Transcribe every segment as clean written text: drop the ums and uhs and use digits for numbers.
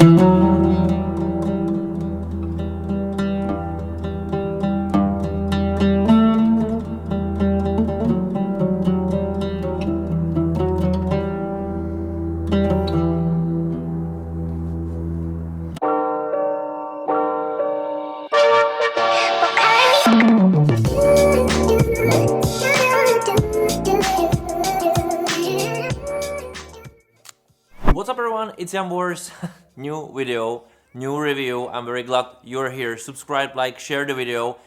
What's up everyone, it's Wars. New video, new review. I'm very glad you're here. Subscribe, like, share the video.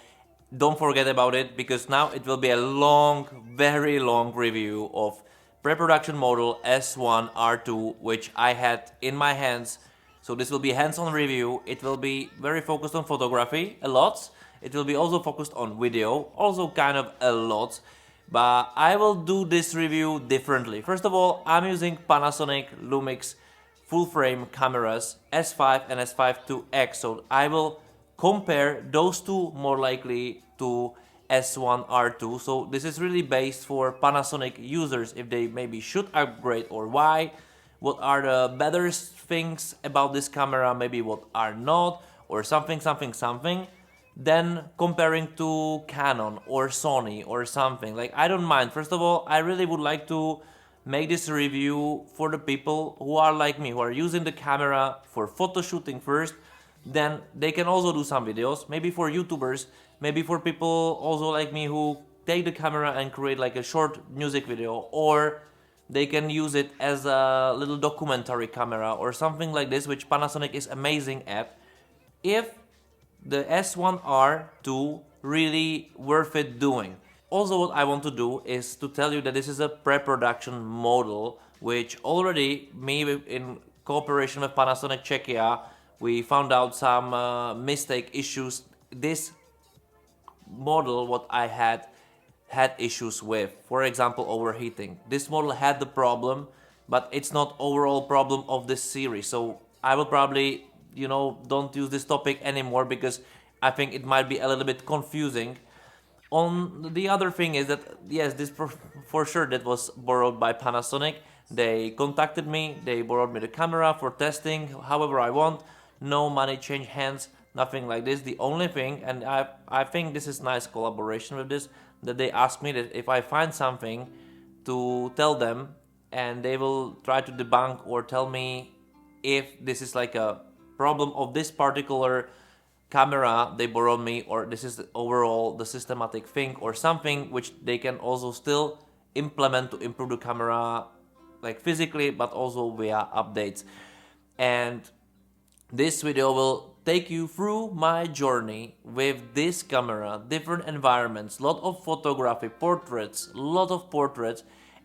Don't forget about it, because now it will be a long, very long review of pre-production model S1R II, which I had in my hands. So this will be a hands-on review. It will be very focused on photography, a lot. It will be also focused on video, also kind of a lot. But I will do this review differently. First of all, I'm using Panasonic Lumix full frame cameras S5 and S5 IIX. So I will compare those two more likely to S1R II. So this is really based for Panasonic users, if they maybe should upgrade or why. What are the better things about this camera, maybe what are not, or something. Then comparing to Canon or Sony or something. Like, I don't mind. First of all, I really would like to make this review for the people who are like me, who are using the camera for photo shooting first. Then they can also do some videos, maybe for YouTubers, maybe for people also like me who take the camera and create like a short music video, or they can use it as a little documentary camera or something like this, which Panasonic is amazing at. If the S1R II really worth it doing. Also, what I want to do is to tell you that this is a pre-production model, which already me in cooperation with Panasonic Czechia, we found out some mistake issues. This model, what I had issues with, for example, overheating. This model had the problem, but it's not overall problem of this series. So I will probably, you know, don't use this topic anymore, because I think it might be a little bit confusing. On the other thing is that, yes, this for sure that was borrowed by Panasonic. They contacted me, they borrowed me the camera for testing however I want. No money change hands, nothing like this. The only thing, and I think this is nice collaboration with this, that they asked me that if I find something to tell them, and they will try to debunk or tell me if this is like a problem of this particular camera they borrowed me, or this is overall the systematic thing or something which they can also still implement to improve the camera, like physically, but also via updates. And this video will take you through my journey with this camera, different environments, lot of photography, portraits,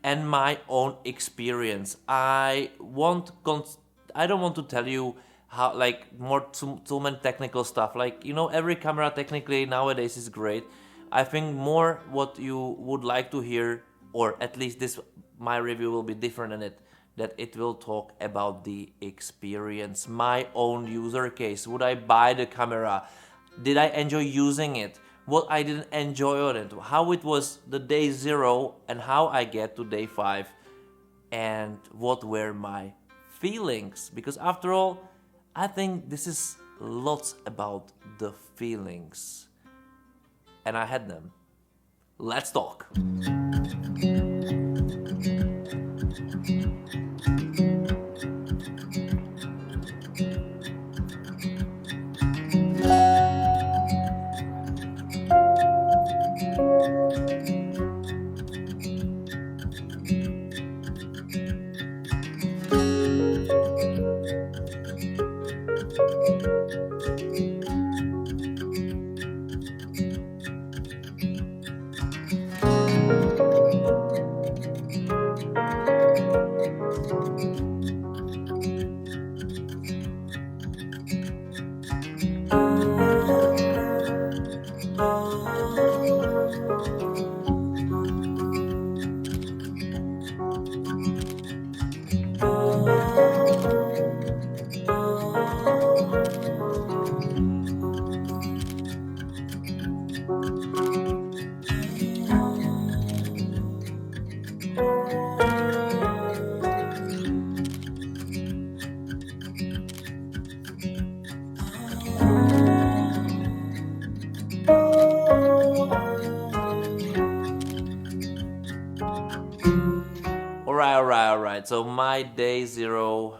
and my own experience. I don't want to tell you how, like, too many technical stuff. Like, you know, every camera technically nowadays is great. I think more what you would like to hear, or at least this, my review will be different in it, that it will talk about the experience, my own user case. Would I buy the camera? Did I enjoy using it? What I didn't enjoy on it? How it was the day 0 and how I get to day 5, and what were my feelings? Because after all, I think this is lots about the feelings, and I had them. Let's talk. so my day zero,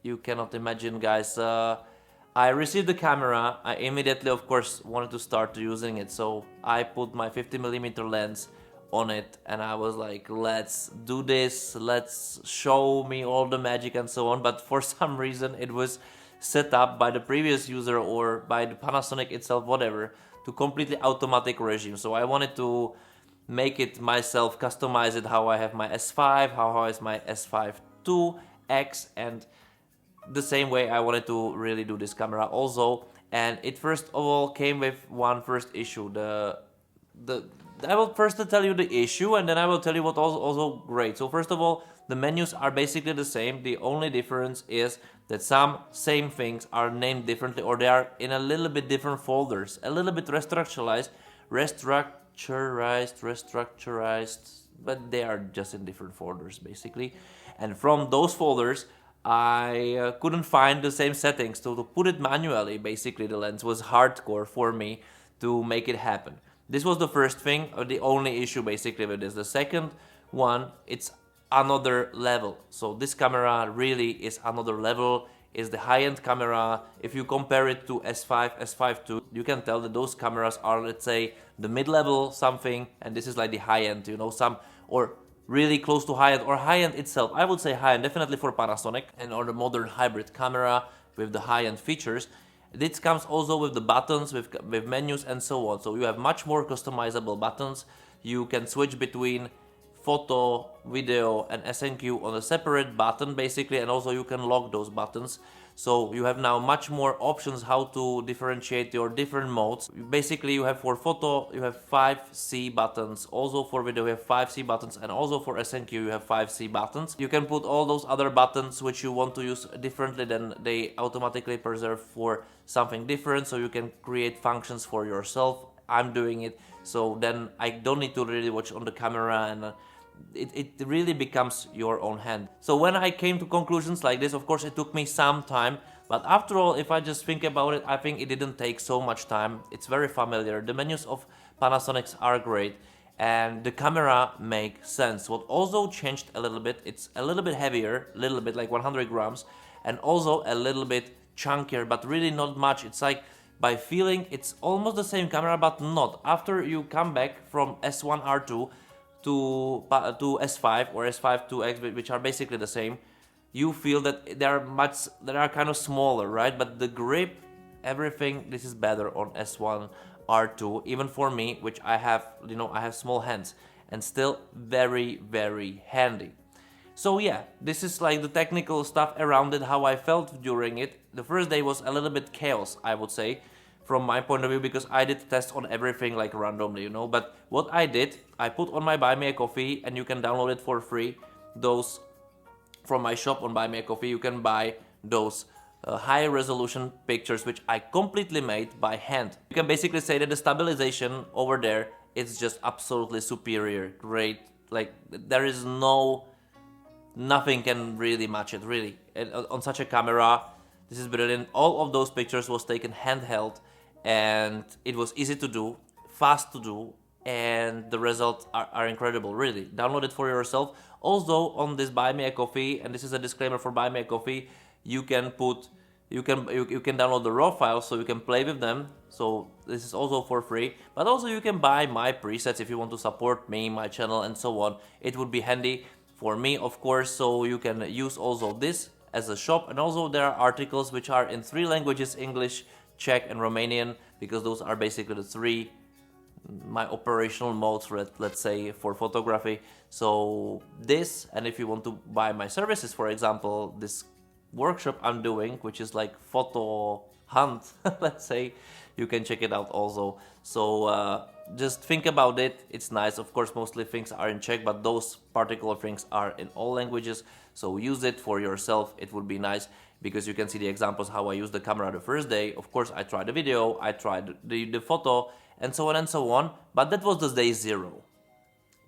you cannot imagine, guys. I received the camera. I immediately, of course, wanted to start using it, so I put my 50mm lens on it and I was like, let's do this, let's show me all the magic and so on. But for some reason it was set up by the previous user or by the Panasonic itself, whatever, to completely automatic regime. So I wanted to make it myself, customize it, how I have my S5, how is my S5 2X, and the same way I wanted to really do this camera also. And it first of all came with one first issue. I will first tell you the issue and then I will tell you what also great. So first of all, the menus are basically the same. The only difference is that some same things are named differently, or they are in a little bit different folders, a little bit restructured, but they are just in different folders basically. And from those folders I couldn't find the same settings, so to put it manually, basically the lens was hardcore for me to make it happen. This was the first thing, or the only issue basically with this. The second one, it's another level. So this camera really is another level, is the high-end camera. If you compare it to S5, S5 II, you can tell that those cameras are, let's say, the mid-level something, and this is like the high-end, you know, some, or really close to high-end, or high-end itself. I would say high-end, definitely for Panasonic, and or the modern hybrid camera with the high-end features. This comes also with the buttons, with menus and so on. So you have much more customizable buttons. You can switch between photo, video and SNQ on a separate button basically, and also you can lock those buttons. So you have now much more options how to differentiate your different modes. Basically you have for photo, you have 5 C buttons, also for video you have 5 C buttons, and also for SNQ you have 5 C buttons. You can put all those other buttons which you want to use differently, then they automatically preserve for something different, so you can create functions for yourself. I'm doing it, so then I don't need to really watch on the camera, and it really becomes your own hand. So when I came to conclusions like this, of course it took me some time, but after all, if I just think about it, I think it didn't take so much time. It's very familiar. The menus of Panasonic are great and the camera makes sense. What also changed a little bit, it's a little bit heavier, a little bit like 100 grams, and also a little bit chunkier, but really not much. It's like, by feeling, it's almost the same camera, but not. After you come back from S1R II to S5 or S5 2X, which are basically the same, you feel that they are kind of smaller, right? But the grip, everything, this is better on S1R II, even for me, which I have, you know, I have small hands, and still very, very handy. So yeah, this is like the technical stuff around it, how I felt during it. The first day was a little bit chaos, I would say, from my point of view, because I did tests on everything like randomly, you know. But what I did, I put on my Buy Me a Coffee, and you can download it for free. Those from my shop on Buy Me a Coffee, you can buy those high resolution pictures, which I completely made by hand. You can basically say that the stabilization over there is just absolutely superior, great. Like there is nothing can really match it, really. And on such a camera, this is brilliant. All of those pictures was taken handheld, and it was easy to do, fast to do, and the results are incredible, really. Download it for yourself. Also on this Buy Me a Coffee, and this is a disclaimer for Buy Me a Coffee, you can download the raw files so you can play with them. So this is also for free, but also you can buy my presets if you want to support me, my channel and so on. It would be handy for me, of course, so you can use also this as a shop. And also there are articles which are in 3 languages, English, Czech and Romanian, because those are basically the 3 my operational modes, let's say, for photography. So this, and if you want to buy my services, for example, this workshop I'm doing, which is like photo hunt, let's say, you can check it out also. So just think about it. It's nice. Of course, mostly things are in Czech, but those particular things are in all languages. So use it for yourself. It would be nice, because you can see the examples how I used the camera the first day. Of course, I tried the video, I tried the photo, and so on and so on. But that was the day 0.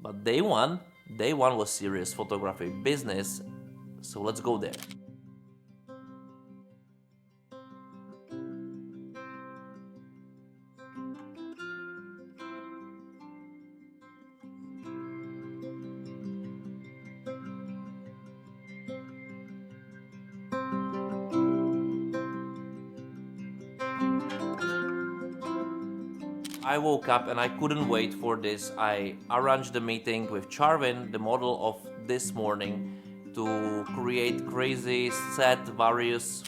But day one was serious photography business. So let's go there. I woke up and I couldn't wait for this. I arranged the meeting with Charvin, the model of this morning, to create crazy set various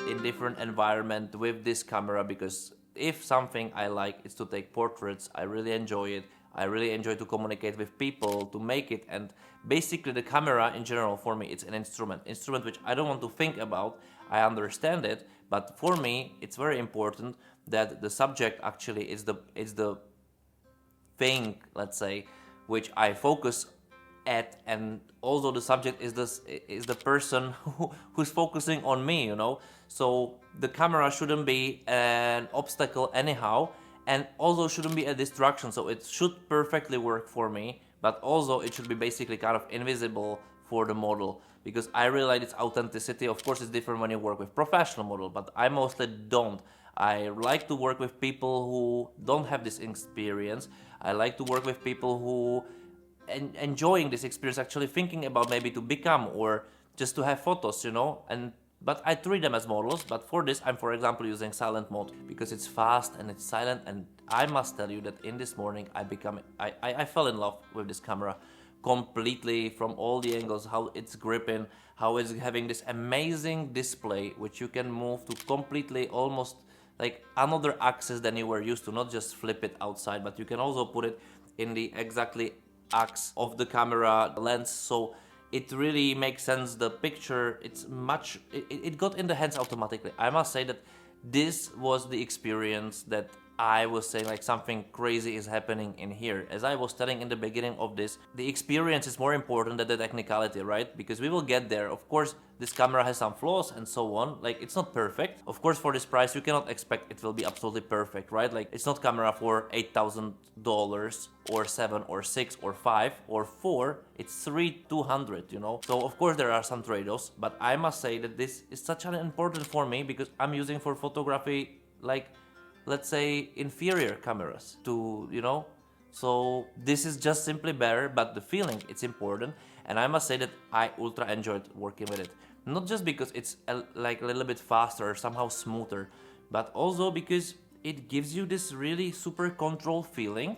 in different environment with this camera, because if something I like is to take portraits, I really enjoy it. I really enjoy to communicate with people, to make it, and basically the camera in general for me it's an instrument which I don't want to think about. I understand it, but for me it's very important that the subject actually is the thing, let's say, which I focus at, and also the subject is the person who's focusing on me, you know. So the camera shouldn't be an obstacle anyhow, and also shouldn't be a distraction. So it should perfectly work for me, but also it should be basically kind of invisible for the model, because I really like its authenticity. Of course it's different when you work with professional model, but I mostly don't. I like to work with people who don't have this experience. I like to work with people who enjoying this experience, actually thinking about maybe to become or just to have photos, you know. But I treat them as models. But for this I'm, for example, using silent mode because it's fast and it's silent, and I must tell you that in this morning I fell in love with this camera completely, from all the angles, how it's gripping, how it's having this amazing display which you can move to completely almost like another axis than you were used to, not just flip it outside, but you can also put it in the exactly axis of the camera lens. So it really makes sense. The picture, it got in the hands automatically. I must say that this was the experience that I was saying, like something crazy is happening in here. As I was telling in the beginning of this, the experience is more important than the technicality, right? Because we will get there. Of course, this camera has some flaws and so on. Like, it's not perfect. Of course, for this price, you cannot expect it will be absolutely perfect, right? Like, it's not camera for $8,000 or 7 or 6 or 5 or 4. It's 3,200, you know? So, of course, there are some trade-offs, but I must say that this is such an important for me because I'm using for photography, like, let's say, inferior cameras to, you know. So this is just simply better, but the feeling, it's important. And I must say that I ultra enjoyed working with it. Not just because it's like a little bit faster or somehow smoother, but also because it gives you this really super control feeling.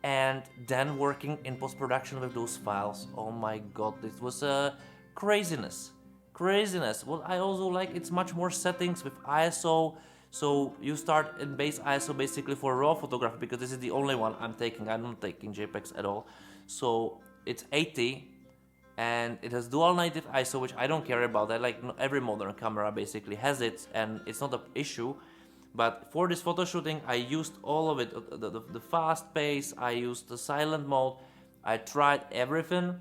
And then working in post-production with those files, oh my god, this was a craziness. Well, I also like it's much more settings with ISO. So you start in base ISO basically for raw photography, because this is the only one I'm taking. I'm not taking JPEGs at all. So it's 80 and it has dual native ISO, which I don't care about. I like every modern camera basically has it, and it's not an issue. But for this photo shooting, I used all of it, the fast pace, I used the silent mode, I tried everything.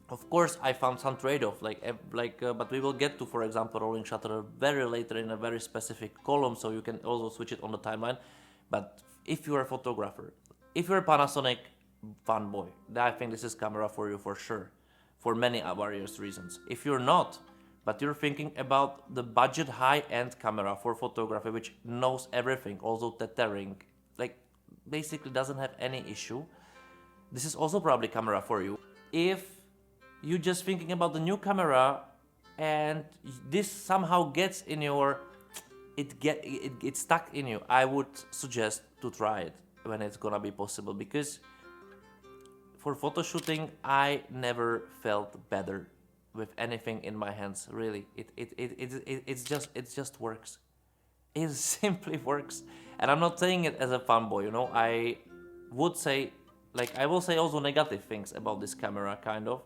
Of course, I found some trade-off, but we will get to, for example, rolling shutter very later in a very specific column, so you can also switch it on the timeline. But if you're a photographer, if you're a Panasonic fanboy, then I think this is camera for you for sure, for many various reasons. If you're not, but you're thinking about the budget high-end camera for photography, which knows everything, also tethering, like basically doesn't have any issue, this is also probably camera for you. If you're just thinking about the new camera and this somehow gets in your, it's stuck in you, I would suggest to try it when it's gonna be possible, because for photo shooting I never felt better with anything in my hands, really. It just works. It simply works. And I'm not saying it as a fanboy, you know. I would say, like, I will say also negative things about this camera, kind of.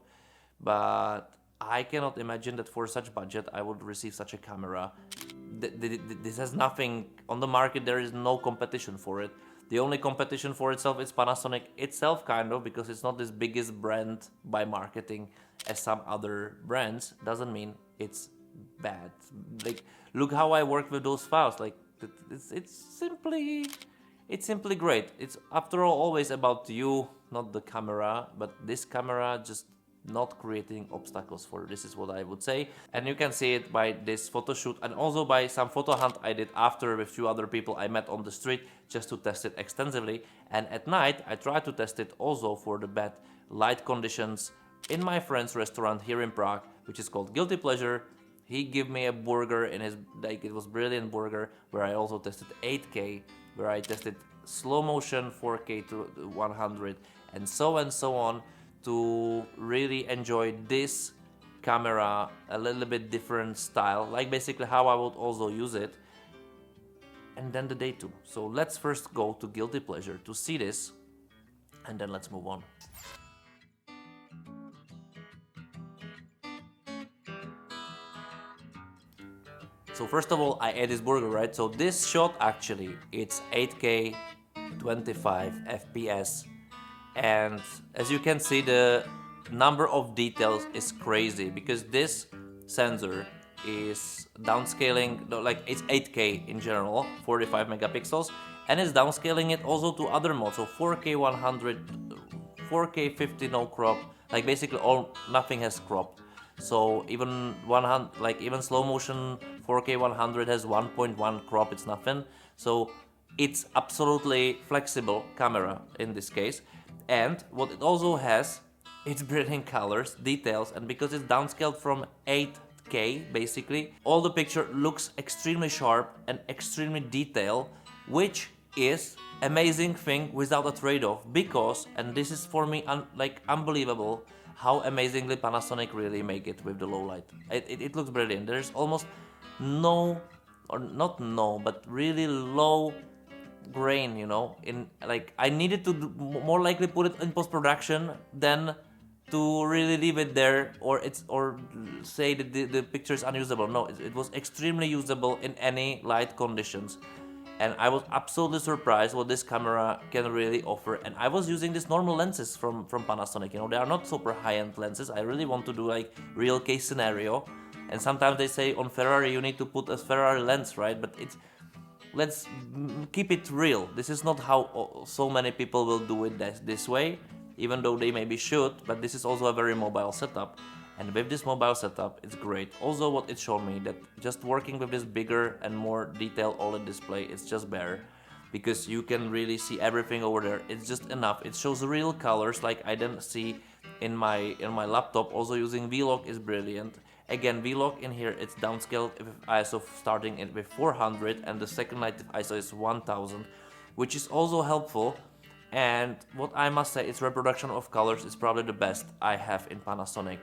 But I cannot imagine that for such budget I would receive such a camera. This has nothing on the market. There is no competition for it. The only competition for itself is Panasonic itself, kind of, because it's not this biggest brand by marketing as some other brands. Doesn't mean it's bad. Like, look how I work with those files. Like, it's simply great. It's, after all, always about you, not the camera. But this camera just not creating obstacles for this is what I would say. And you can see it by this photo shoot, and also by some photo hunt I did after with few other people I met on the street just to test it extensively. And at night I tried to test it also for the bad light conditions in my friend's restaurant here in Prague, which is called Guilty Pleasure. He gave me a burger in his, like, it was brilliant burger, where I also tested 8K, where I tested slow motion 4K to 100 and so on to really enjoy this camera a little bit different style, like basically how I would also use it. And then the day 2. So let's first go to Guilty Pleasure to see this, and then let's move on. So first of all, I ate this burger, right? So this shot actually, it's 8K 25 FPS, and as you can see, the number of details is crazy because this sensor is downscaling, like it's 8K in general, 45 megapixels, and it's downscaling it also to other modes, so 4K 100, 4K 50 no crop, like basically nothing has crop. So even 100, like even slow motion 4K 100 has 1.1 crop, it's nothing. So it's absolutely flexible camera in this case. And what it also has, it's brilliant colors, details, and because it's downscaled from 8K basically, all the picture looks extremely sharp and extremely detailed, which is amazing thing without a trade-off, because, and this is for me like unbelievable, how amazingly Panasonic really make it with the low light. It looks brilliant. There's almost no, or not no, but really low grain, you know, in like I needed to more likely put it in post-production than to really leave it there, or say that the picture is unusable. No, it was extremely usable in any light conditions. And I was absolutely surprised what this camera can really offer. And I was using these normal lenses from Panasonic, you know, they are not super high-end lenses. I really want to do like real case scenario. And sometimes they say on Ferrari you need to put a Ferrari lens, right? But let's keep it real. This is not how so many people will do it this way, even though they maybe should, but this is also a very mobile setup. And with this mobile setup, it's great. Also, what it showed me, that just working with this bigger and more detailed OLED display, it's just better, because you can really see everything over there. It's just enough. It shows real colors like I didn't see in my laptop. Also, using V-Log is brilliant. Again, V-Log in here, it's downscaled with ISO starting with 400, and the second native ISO is 1000, which is also helpful. And what I must say, its reproduction of colors is probably the best I have in Panasonic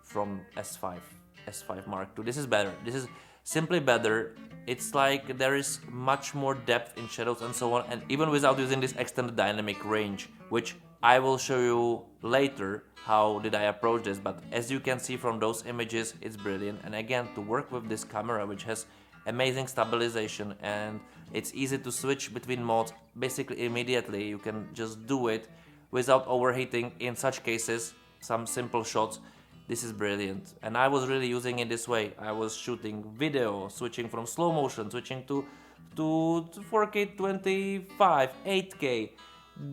from S5 Mark II. This is better. This is simply better. It's like there is much more depth in shadows and so on, and even without using this extended dynamic range, which I will show you later how did I approach this. But as you can see from those images, it's brilliant. And again, to work with this camera, which has amazing stabilization and it's easy to switch between modes basically immediately, you can just do it without overheating in such cases, some simple shots. This is brilliant, and I was really using it this way. I was shooting video, switching from slow motion, switching to 4K 25, 8K,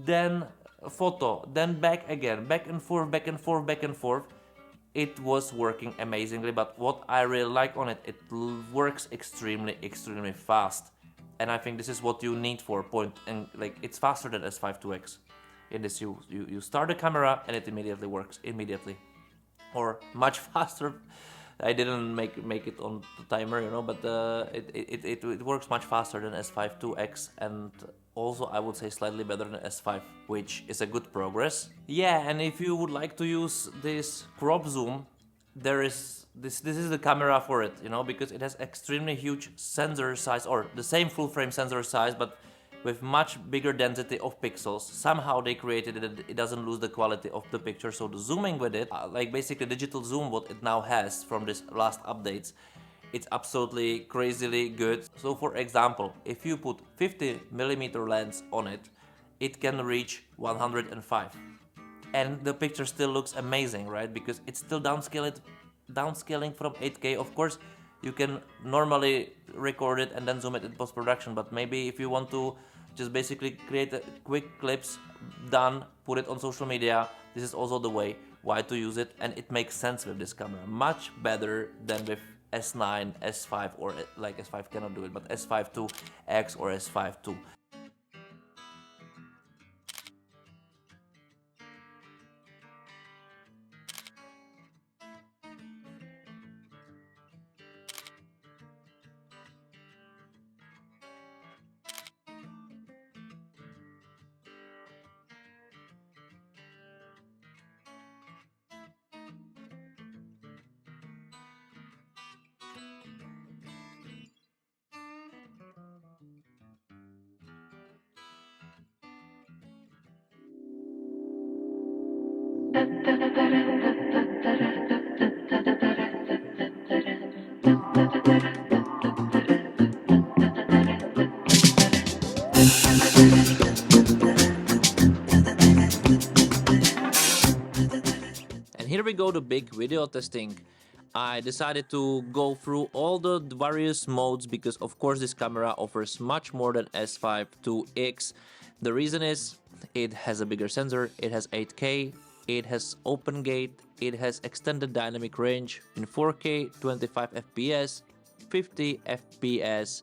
then photo, then back again, back and forth, back and forth, back and forth. It was working amazingly, but what I really like on it, it works extremely fast, and I think this is what you need for point, and like it's faster than S5 2X. In this, you start the camera and it immediately works immediately. Or much faster. I didn't make it on the timer, you know, but it works much faster than S5 2X, and also I would say slightly better than S5, which is a good progress. Yeah, and if you would like to use this crop zoom, there is this is the camera for it, you know, because it has extremely huge sensor size, or the same full frame sensor size, but with much bigger density of pixels. Somehow they created it, it doesn't lose the quality of the picture, so the zooming with it, like basically digital zoom what it now has from this last updates, it's absolutely crazily good. So for example, if you put 50mm lens on it, it can reach 105. And the picture still looks amazing, right? Because it's still downscaling from 8K. Of course, you can normally record it and then zoom it in post-production, but maybe if you want to just basically create quick clips, done, put it on social media, this is also the way why to use it, and it makes sense with this camera. Much better than with S9, S5, or like S5 cannot do it, but S5 2X or S5 II. And here we go to big video testing. I decided to go through all the various modes because of course this camera offers much more than S5 IIX. The reason is it has a bigger sensor, it has 8K, it has open gate, it has extended dynamic range in 4K, 25 FPS, 50 FPS.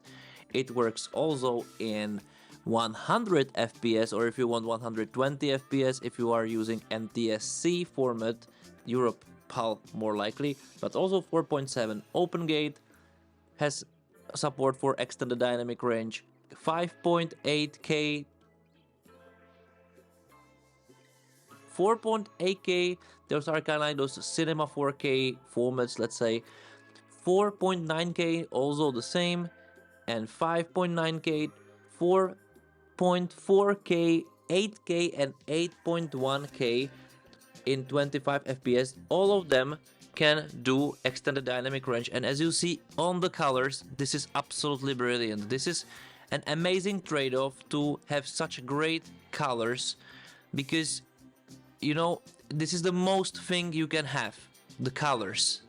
It works also in 100 FPS, or if you want 120 FPS if you are using NTSC format, Europe PAL more likely, but also 4.7 open gate, has support for extended dynamic range, 5.8K, 4.8K, those are kind of like those cinema 4K formats, let's say, 4.9K also the same, and 5.9K, 4.4K, 8K and 8.1K in 25 FPS. All of them can do extended dynamic range, and as you see on the colors, this is absolutely brilliant. This is an amazing trade-off to have such great colors, because you know this is the most thing you can have, the colors.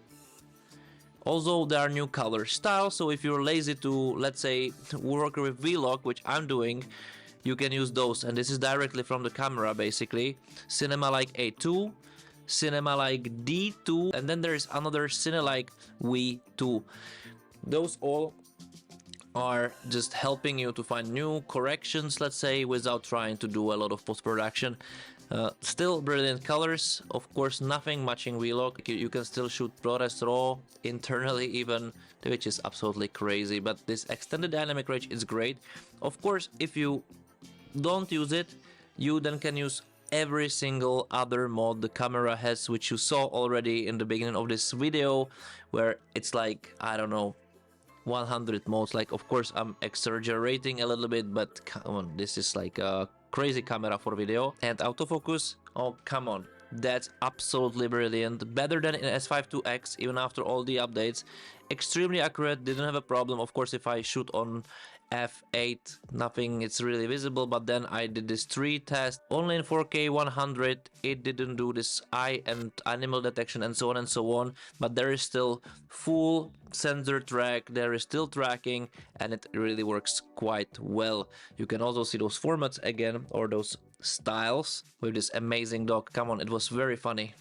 Also, there are new color styles, so if you're lazy to, let's say, work with Vlog, which I'm doing, you can use those, and this is directly from the camera basically. Cinema-like A2, Cinema-like D2, and then there is another Cine-like V2. Those all are just helping you to find new corrections, let's say, without trying to do a lot of post-production. Still brilliant colors, of course nothing matching Vlog. You can still shoot ProRes RAW internally even, which is absolutely crazy, but this extended dynamic range is great. Of course, if you don't use it, you then can use every single other mod the camera has, which you saw already in the beginning of this video, where it's like, I don't know, 100 modes. Like, of course I'm exaggerating a little bit, but come on, this is like a crazy camera for video. And autofocus, oh come on, that's absolutely brilliant, better than in S5 IIX even after all the updates. Extremely accurate, didn't have a problem. Of course, if I shoot on f8, nothing, it's really visible, but then I did this tree test only in 4K 100, it didn't do this eye and animal detection and so on and so on, but there is still full sensor track, there is still tracking, and it really works quite well. You can also see those formats again, or those styles with this amazing dog. Come on, it was very funny.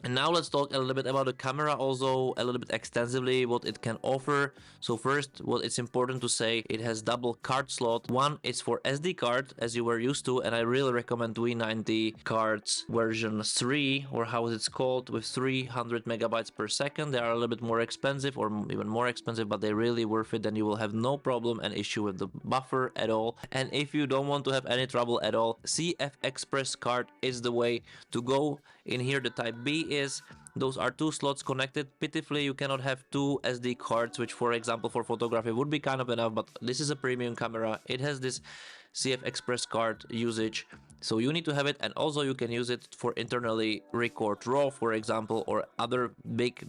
And now let's talk a little bit about the camera, also a little bit extensively what it can offer. So first, what it's important to say, it has double card slot. One is for SD card, as you were used to, and I really recommend V90 cards version 3, or how it's called, with 300 megabytes per second. They are a little bit more expensive, or even more expensive, but they're really worth it, and you will have no problem and issue with the buffer at all. And if you don't want to have any trouble at all, CF Express card is the way to go. In here the type B is, those are two slots connected. Pitifully you cannot have two SD cards, which for example for photography would be kind of enough, but this is a premium camera, it has this CF Express card usage, so you need to have it. And also you can use it for internally record RAW, for example, or other big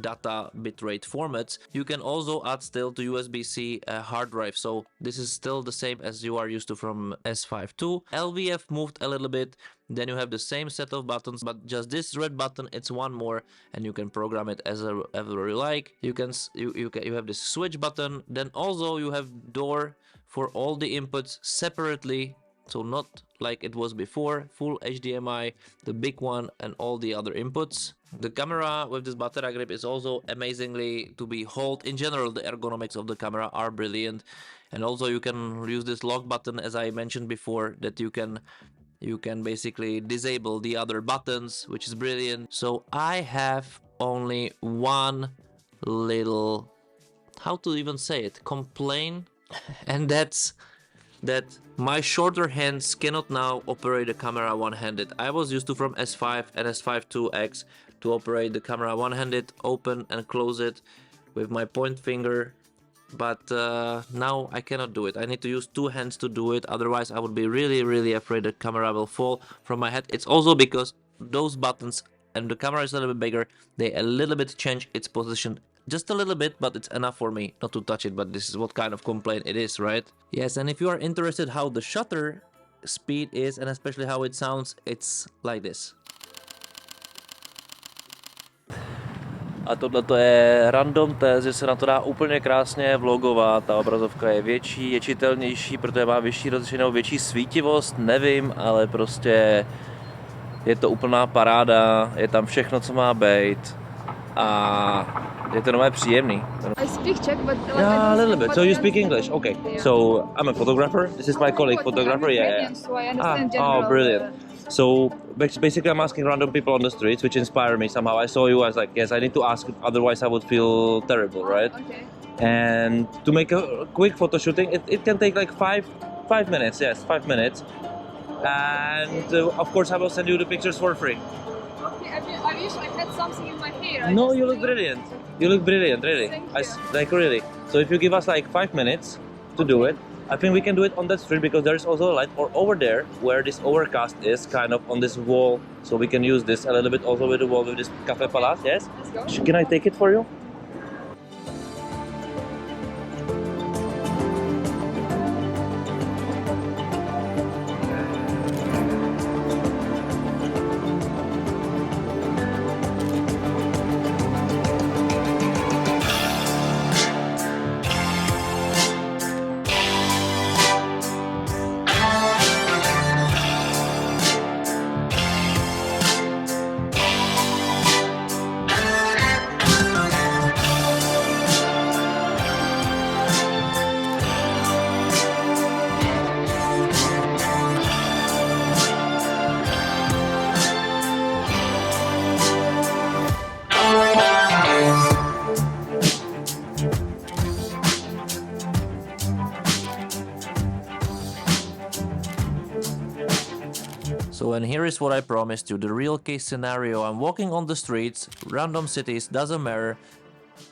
data bitrate formats. You can also add still to USB-C hard drive, so this is still the same as you are used to from S5 II. LVF moved a little bit, then you have the same set of buttons, but just this red button, it's one more, and you can program it as ever you like. You have this switch button, then also you have door for all the inputs separately, so not like it was before, full HDMI, the big one, and all the other inputs. The camera with this battery grip is also amazingly to behold. In general, the ergonomics of the camera are brilliant, and also you can use this lock button, as I mentioned before, that you can basically disable the other buttons, which is brilliant. So I have only one little, how to even say it, complaint, and that's that my shorter hands cannot now operate the camera one-handed. I was used to from S5 and S5 IIX to operate the camera one-handed, open and close it with my point finger but now I cannot do it. I need to use two hands to do it, otherwise I would be really afraid the camera will fall from my head. It's also because those buttons, and the camera is a little bit bigger, they a little bit change its position just a little bit, but it's enough for me not to touch it. But this is what kind of complaint it is, right? Yes, and if you are interested how the shutter speed is and especially how it sounds, it's like this. A tohle je random test, že se na to dá úplně krásně vlogovat. Ta obrazovka je větší, je čitelnější, protože má vyšší rozlišení nebo větší svítivost, nevím, ale prostě je to úplná paráda, je tam všechno, co má být a je to nové příjemný. I speak Czech, but yeah, a little bit. So you speak English? Okay. Yeah. So I'm a photographer. This is my colleague, photographer. Yeah. So I understand general, oh, brilliant. So basically, I'm asking random people on the streets, which inspire me somehow. I saw you, I was like, yes, I need to ask, otherwise I would feel terrible, right? Okay. And to make a quick photo shooting, it can take like five minutes. Yes, 5 minutes. And of course, I will send you the pictures for free. Okay, I wish I had something in my hair. No, you look brilliant. You look brilliant, really. Thank you. Like really. So if you give us like 5 minutes to do it, I think we can do it on that street because there is also a light, or over there where this overcast is, kind of on this wall. So we can use this a little bit also with the wall with this Cafe Palace. Yes. Let's go. Can I take it for you? So, and here is what I promised you, the real case scenario. I'm walking on the streets, random cities, doesn't matter.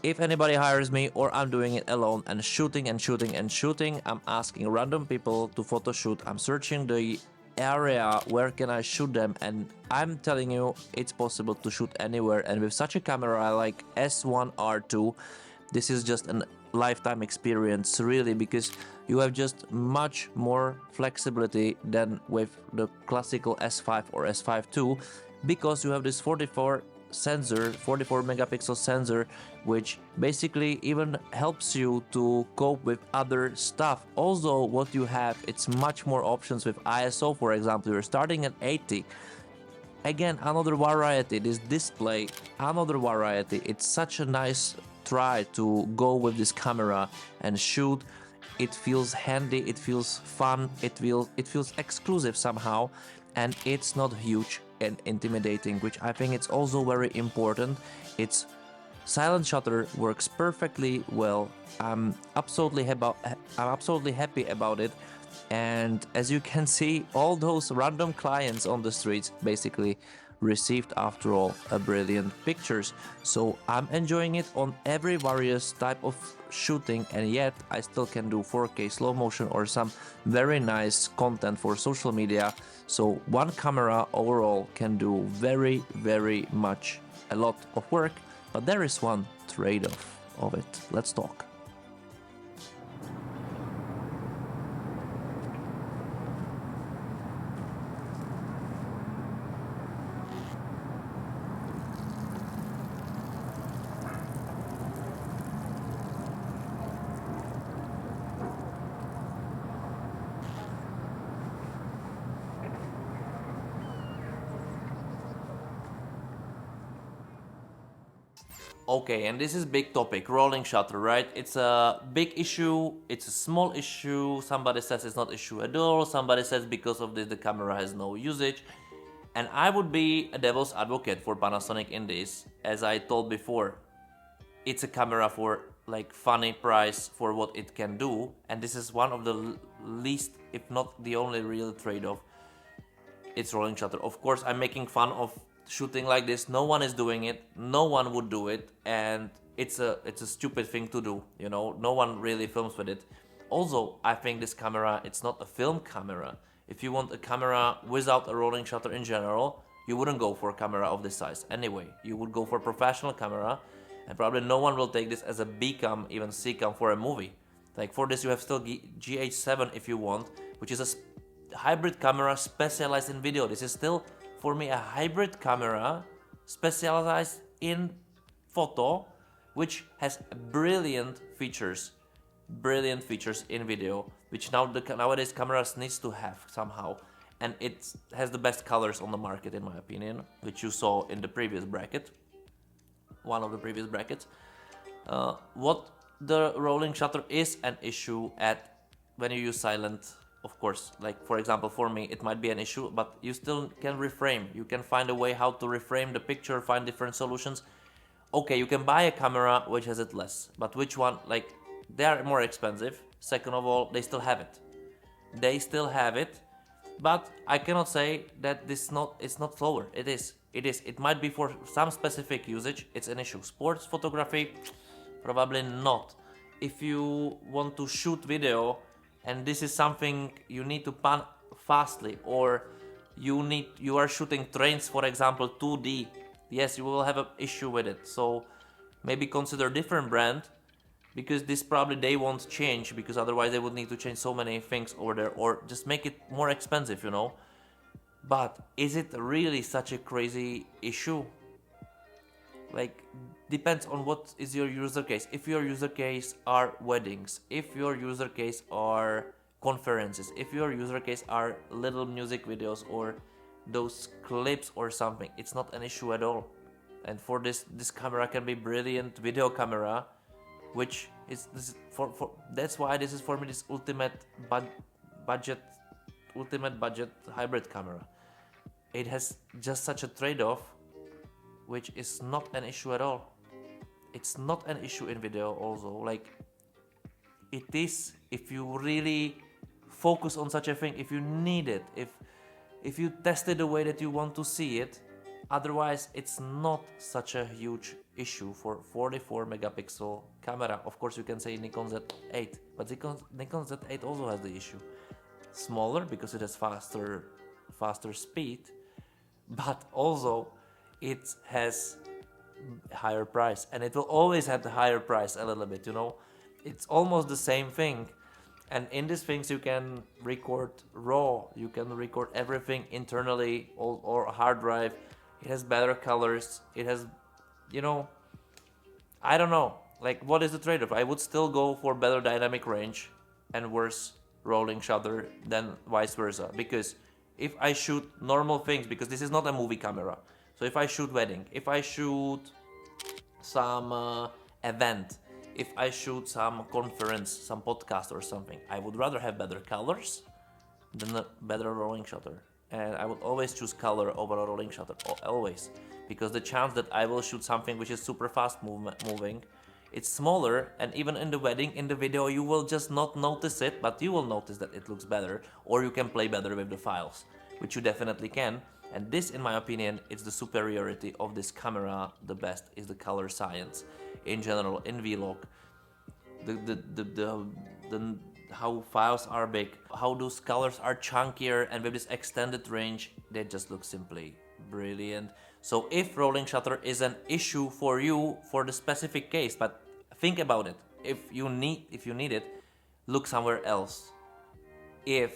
If anybody hires me or I'm doing it alone and shooting, I'm asking random people to photo shoot. I'm searching the area where can I shoot them, and I'm telling you it's possible to shoot anywhere. And with such a camera like S1R II, this is just a lifetime experience, really, because you have just much more flexibility than with the classical S5 or S5 II, because you have this 44 megapixel sensor, which basically even helps you to cope with other stuff. Also, what you have, it's much more options with ISO. For example, you're starting at 80. Again, another variety. This display, another variety. It's such a nice try to go with this camera and shoot. It feels handy, it feels fun, it feels exclusive somehow, and it's not huge and intimidating, which I think it's also very important. Its silent shutter works perfectly well. I'm absolutely happy about it. And as you can see, all those random clients on the streets basically received, after all, a brilliant pictures. So I'm enjoying it on every various type of shooting, and yet I still can do 4K slow motion or some very nice content for social media. So one camera overall can do very much, a lot of work, but there is one trade-off of it. Let's talk. Okay, and this is big topic, rolling shutter, right? It's a big issue, it's a small issue, somebody says it's not issue at all, somebody says because of this the camera has no usage. And I would be a devil's advocate for Panasonic in this, as I told before. It's a camera for like funny price for what it can do, and this is one of the least, if not the only real trade-off. It's rolling shutter. Of course, I'm making fun of shooting like this. No one is doing it, no one would do it, and it's a stupid thing to do, you know. No one really films with it. Also, I think this camera, it's not a film camera. If you want a camera without a rolling shutter in general, you wouldn't go for a camera of this size anyway. You would go for a professional camera, and probably no one will take this as a B cam, even C cam for a movie. Like for this you have still GH7 if you want, which is a hybrid camera specialized in video. This is still for me a hybrid camera specialized in photo, which has brilliant features in video, which nowadays cameras needs to have somehow, and it has the best colors on the market in my opinion, which you saw in the previous bracket, one of the previous brackets. What the rolling shutter is an issue at when you use silent, of course. Like for example, for me it might be an issue, but you still can reframe. You can find a way how to reframe the picture, find different solutions. Okay, you can buy a camera which has it less, but which one? Like, they are more expensive. Second of all, they still have it. They still have it, but I cannot say that it's not slower. It is. It might be for some specific usage. It's an issue. Sports photography, probably not. If you want to shoot video, and this is something you need to pan fastly, or you are shooting trains, for example, 2D. Yes, you will have an issue with it. So maybe consider different brand, because this probably they won't change, because otherwise they would need to change so many things over there, or just make it more expensive, you know. But is it really such a crazy issue? Like, depends on what is your user case. If your user case are weddings, if your user case are conferences, if your user case are little music videos or those clips or something, it's not an issue at all. And for this camera can be brilliant video camera, which is for that's why this is for me this ultimate budget hybrid camera. It has just such a trade-off, which is not an issue at all. It's not an issue in video also. Like, it is if you really focus on such a thing, if you need it, if you test it the way that you want to see it. Otherwise, it's not such a huge issue for 44 megapixel camera. Of course, you can say Nikon Z8, but Nikon Z8 also has the issue. Smaller because it has faster speed, but also it has higher price, and it will always have the higher price a little bit, you know. It's almost the same thing. And in these things you can record raw, you can record everything internally or hard drive. It has better colors, it has, you know, I don't know, like what is the trade-off? I would still go for better dynamic range and worse rolling shutter than vice versa, because if I shoot normal things, because this is not a movie camera, so if I shoot wedding, if I shoot some event, if I shoot some conference, some podcast or something, I would rather have better colors than a better rolling shutter. And I would always choose color over a rolling shutter, always, because the chance that I will shoot something which is super fast moving, it's smaller, and even in the wedding, in the video, you will just not notice it, but you will notice that it looks better, or you can play better with the files, which you definitely can. And this, in my opinion, is the superiority of this camera. The best is the color science in general in Vlog. The how files are big, how those colors are chunkier, and with this extended range, they just look simply brilliant. So if rolling shutter is an issue for you for the specific case, but think about it. If you need it, look somewhere else. If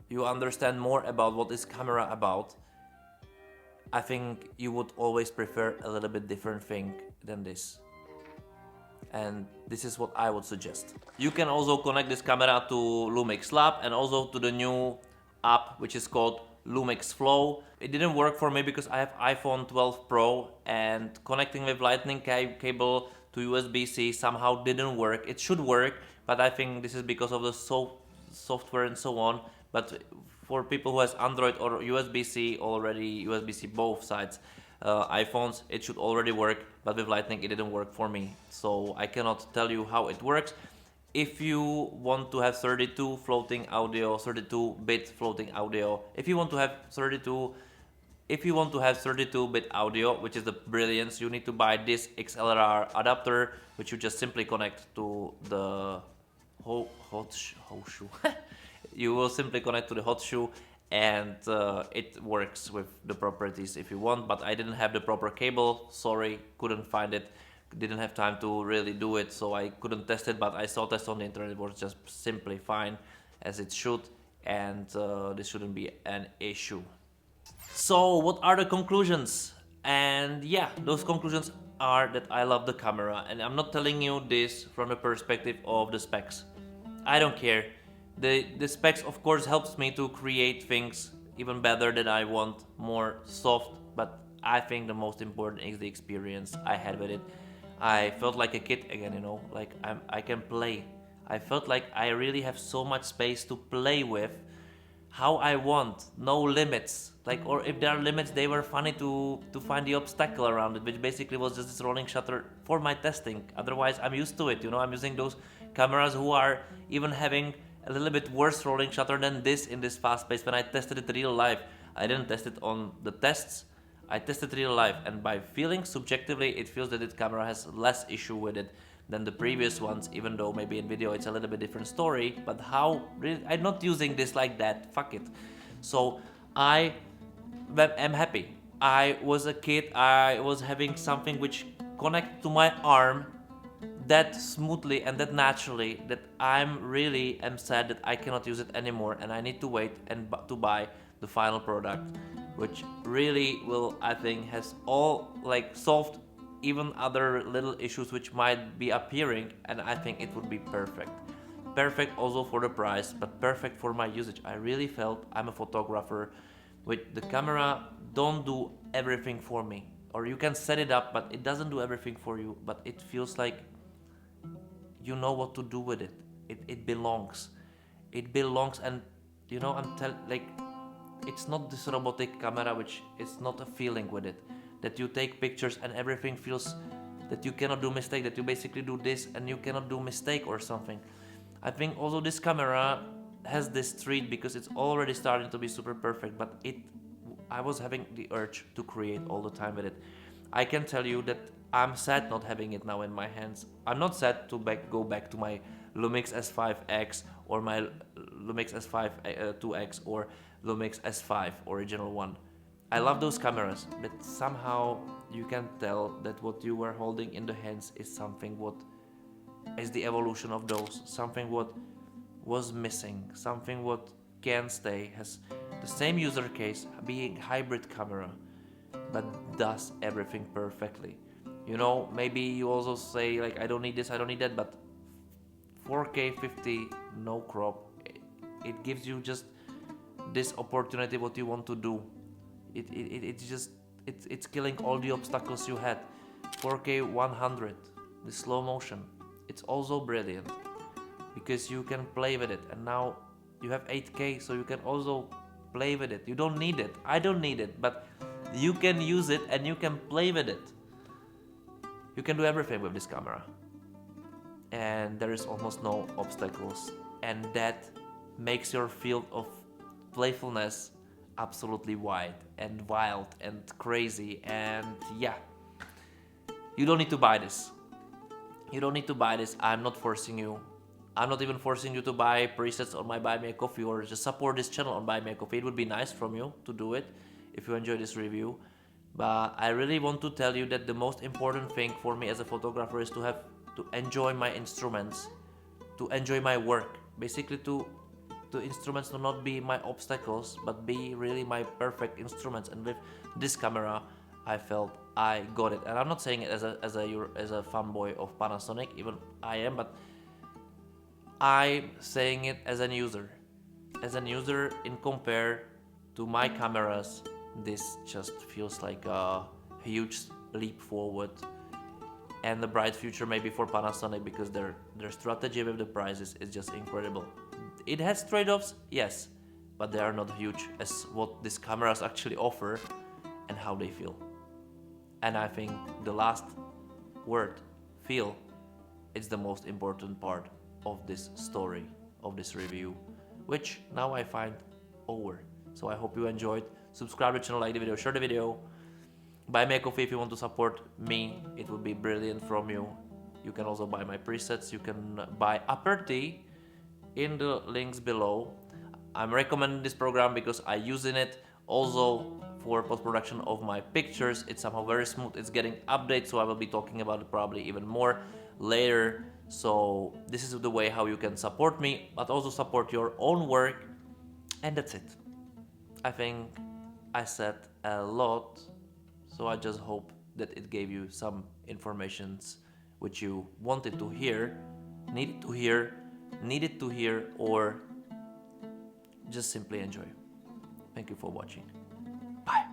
you understand more about what is camera about, I think you would always prefer a little bit different thing than this. And this is what I would suggest. You can also connect this camera to Lumix Lab and also to the new app which is called Lumix Flow. It didn't work for me because I have iPhone 12 Pro, and connecting with lightning cable to USB-C somehow didn't work. It should work, but I think this is because of the software and so on. But for people who has Android or USB-C already, USB-C both sides, iPhones, it should already work, but with lightning it didn't work for me, so I cannot tell you how it works. If you want to have 32 floating audio, 32-bit floating audio, if you want to have 32 if you want to have 32-bit audio, which is the brilliance, you need to buy this XLR adapter, which you just simply connect to the hot shoe. You will simply connect to the hot shoe, and it works with the properties if you want, but I didn't have the proper cable, sorry, couldn't find it, didn't have time to really do it, so I couldn't test it, but I saw tests on the internet, it was just simply fine as it should, and this shouldn't be an issue. So what are the conclusions? And yeah, those conclusions are that I love the camera, and I'm not telling you this from the perspective of the specs. I don't care. The specs of course helps me to create things even better that I want, more soft, but I think the most important is the experience I had with it. I felt like a kid again, you know, like I can play. I felt like I really have so much space to play with how I want, no limits. Like, or if there are limits, they were funny to find the obstacle around it, which basically was just this rolling shutter for my testing. Otherwise, I'm used to it, you know, I'm using those cameras who are even having a little bit worse rolling shutter than this in this fast pace. When I tested it real life, I didn't test it on the tests, I tested real life, and by feeling subjectively, it feels that this camera has less issue with it than the previous ones, even though maybe in video it's a little bit different story, but how really, I'm not using this like that, fuck it. So I am happy. I was a kid, I was having something which connected to my arm that smoothly and that naturally that I'm really am sad that I cannot use it anymore, and I need to wait and to buy the final product, which really will, I think, has all like solved even other little issues which might be appearing, and I think it would be perfect. Perfect also for the price, but perfect for my usage. I really felt I'm a photographer with the camera, don't do everything for me. Or you can set it up, but it doesn't do everything for you, but it feels like you know what to do with it. It belongs. It belongs, and you know, like, it's not this robotic camera which is not a feeling with it. That you take pictures and everything feels that you cannot do mistake, that you basically do this and you cannot do mistake or something. I think also this camera has this trait because it's already starting to be super perfect, but I was having the urge to create all the time with it. I can tell you that I'm sad not having it now in my hands. I'm not sad to go back to my Lumix S5X or my Lumix S5 2X or Lumix S5 original one. I love those cameras, but somehow you can tell that what you were holding in the hands is something what is the evolution of those, something what was missing, something what can stay, has the same user case, being hybrid camera, but does everything perfectly. You know, maybe you also say like, I don't need this, I don't need that, but 4K 50 no crop, it gives you just this opportunity what you want to do. It's killing all the obstacles you had. 4K 100, the slow motion, it's also brilliant because you can play with it, and now you have 8K, so you can also play with it. You don't need it, I don't need it, but you can use it and you can play with it. You can do everything with this camera, and there is almost no obstacles, and that makes your field of playfulness absolutely wide and wild and crazy. And yeah, you don't need to buy this. You don't need to buy this. I'm not forcing you. I'm not even forcing you to buy presets on my Buy Me a Coffee or just support this channel on Buy Me a Coffee. It would be nice from you to do it if you enjoy this review. But I really want to tell you that the most important thing for me as a photographer is to enjoy my instruments, to enjoy my work. Basically the instruments do not be my obstacles, but be really my perfect instruments. And with this camera, I felt I got it. And I'm not saying it as a fanboy of Panasonic, even I am, but I'm saying it as an user. As an user, in compare to my cameras, this just feels like a huge leap forward, and the bright future maybe for Panasonic, because their strategy with the prices is just incredible. It has trade-offs, yes, but they are not huge as what these cameras actually offer and how they feel. And I think the last word, feel, is the most important part of this story, of this review, which now I find over. So I hope you enjoyed. Subscribe to the channel, like the video, share the video. Buy me a coffee if you want to support me. It would be brilliant from you. You can also buy my presets. You can buy Aperty in the links below. I'm recommending this program because I use it also for post-production of my pictures. It's somehow very smooth. It's getting updates, so I will be talking about it probably even more later. So this is the way how you can support me, but also support your own work. And that's it. I think I said a lot, so I just hope that it gave you some informations which you wanted to hear, needed to hear, or just simply enjoy. Thank you for watching. Bye.